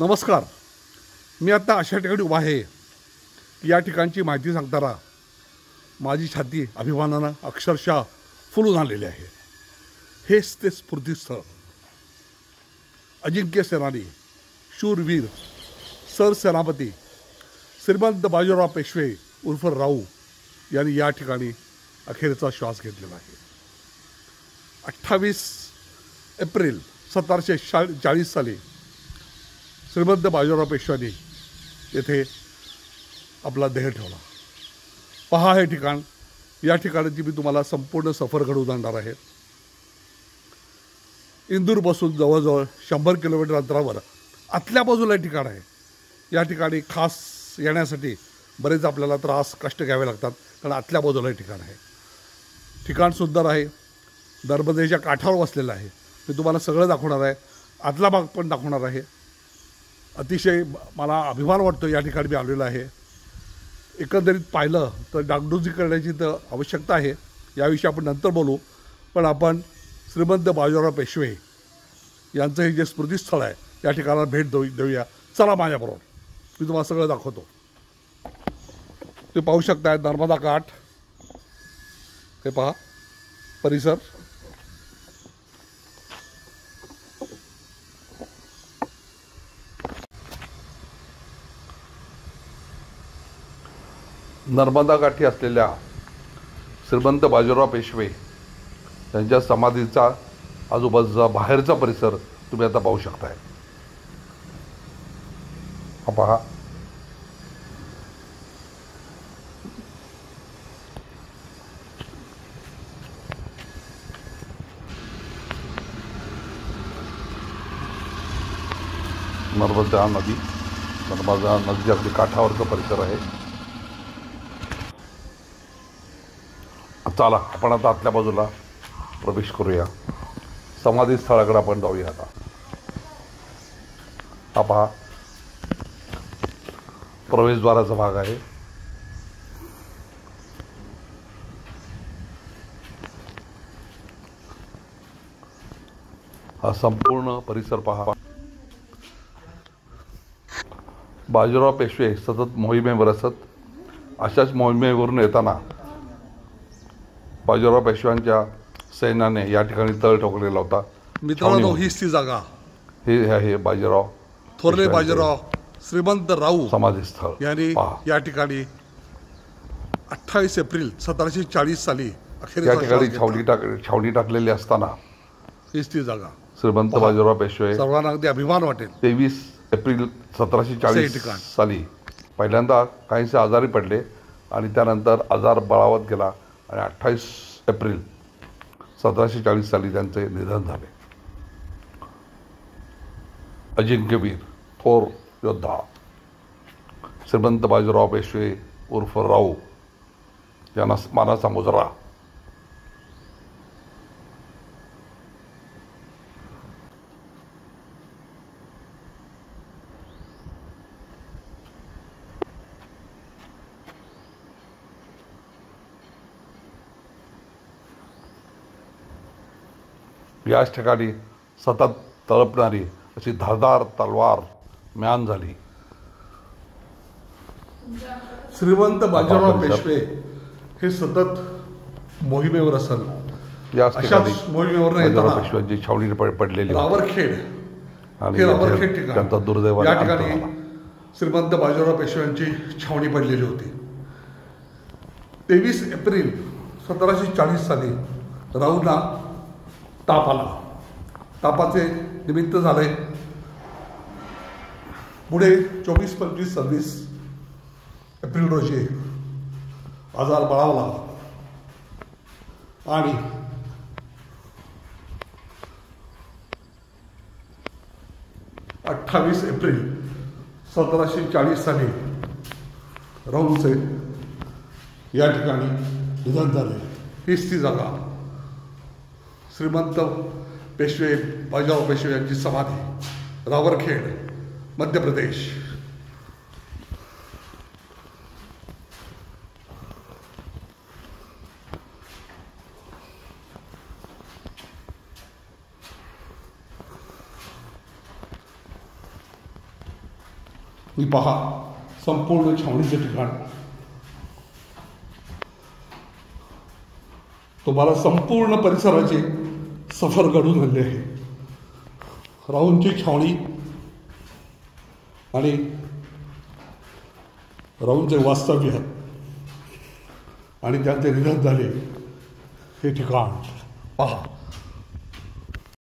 नमस्कार. मी आता अशा ठिकाणी उभा आहे की या ठिकाणची माहिती सांगताना माझी छाती अभिमानानं अक्षरशः फुलून आलेली आहे. हेच ते स्फूर्तीस्थळ. अजिंक्य सेनानी, शूरवीर, सरसेनापती श्रीमंत बाजीराव पेशवे उर्फ राऊ यांनी या ठिकाणी अखेरचा श्वास घेतलेला आहे. 28 एप्रिल 1740 साली श्रीमंत बाजीराव पेशव्यांनी येथे आपला देह ठेवला. पहा हे ठिकाण. या ठिकाणाची मी तुम्हाला संपूर्ण सफर घडवून आणणार आहे. इंदूरपासून जवळजवळ 100 किलोमीटर अंतरावर आतल्या बाजूला ठिकाण आहे. या ठिकाणी खास येण्यासाठी बरेच आपल्याला कष्ट घ्यावे लागतात, कारण आतल्या बाजूला ठिकाण आहे. ठिकाण सुंदर आहे. नर्मदेच्या काठावर वसलेलं आहे. मी तुम्हाला सगळं दाखवणार आहे. आतला भाग पण दाखवणार आहे. अतिशय मला अभिमान वाटतो या ठिकाणी मी आलेलो आहे. एकंदरीत पाहिलं तर डागडुजी करण्याची तर आवश्यकता आहे. याविषयी आपण नंतर बोलू. पण आपण श्रीमंत बाजीराव पेशवे यांचं हे जे स्मृतिस्थळ आहे या ठिकाणाला भेट देऊया. चला माझ्याबरोबर, मी तुम्हाला सगळं दाखवतो. ते पाहू शकताय नर्मदा काठ. हे पहा परिसर. नर्मदा काठी असलेल्या श्रीमंत बाजीराव पेशवे यांच्या समाधीचा आजूबाजूचा बाहेरचा परिसर तुम्ही आता पाहू शकताय. हा पहा. नर्मदा नदीच्या अगदी काठावरचा परिसर आहे. चला आपण आता आतल्या बाजूला प्रवेश करूया. समाधी स्थळाकडे आपण जाऊया आता. हा पहा प्रवेशद्वाराचा भाग आहे. हा संपूर्ण परिसर पहा. बाजीराव पेशवे सतत मोहिमेवर असत. अशाच मोहिमेवरून येताना बाजीराव पेशव्यांच्या सैन्याने या ठिकाणी तळ ठोकलेला होता. मित्रांनो, हीच ती जागा. हे आहे बाजीराव, थोरले बाजीराव श्रीमंत राऊ समाधीस्थळ यांनी या ठिकाणी 28 एप्रिल 1740 साली अखेर या ठिकाणी छावणी टाकलेली असताना हीच ती जागा. श्रीमंत बाजीराव पेशवे सर्वांना अगदी अभिमान वाटेल. 23 एप्रिल 1740 साली पहिल्यांदा काहीसे आजारी पडले आणि त्यानंतर आजार बळावत गेला आणि 28 एप्रिल 1740 साली त्यांचे निधन झाले. अजिंक्यवीर, थोर योद्धा श्रीमंत बाजीराव पेशवे उर्फ राऊ यांना मानाचा मुजरा. याच ठिकाणी सतत तळपणारी अशी धारदार तलवार म्यान झाली. श्रीमंत बाजीराव पेशवे हे सतत मोहिमेवर असल. याच ठिकाणी मोहिमेवर बाजीराव पेशव्यांची छावणी पडलेली रावरखेड आणि ठिकाण. त्यांचा दुर्दैवाने या ठिकाणी श्रीमंत बाजीराव पेशव्यांची छावणी पडलेली होती. 23 एप्रिल 1740 साली राऊंना ताप आला. तापाचे निमित्त झाले. पुढे 24, 25, 26 एप्रिल रोजी आजार बळावला आणि 28 एप्रिल 1740 साली राऊंचे या ठिकाणी निधन झाले. हीच ती जागा. श्रीमंत पेशवे बाजीराव पेशवे यांची समाधी रावरखेड, मध्य प्रदेश. ही पहा संपूर्ण छावणीचे ठिकाण. तुम्हाला संपूर्ण परिसराची सफर घडून आणली आहे. राऊंडची छावणी आणि राऊंडचे वास्तव्य आणि त्यांचे निधन झाले हे ठिकाण पहा.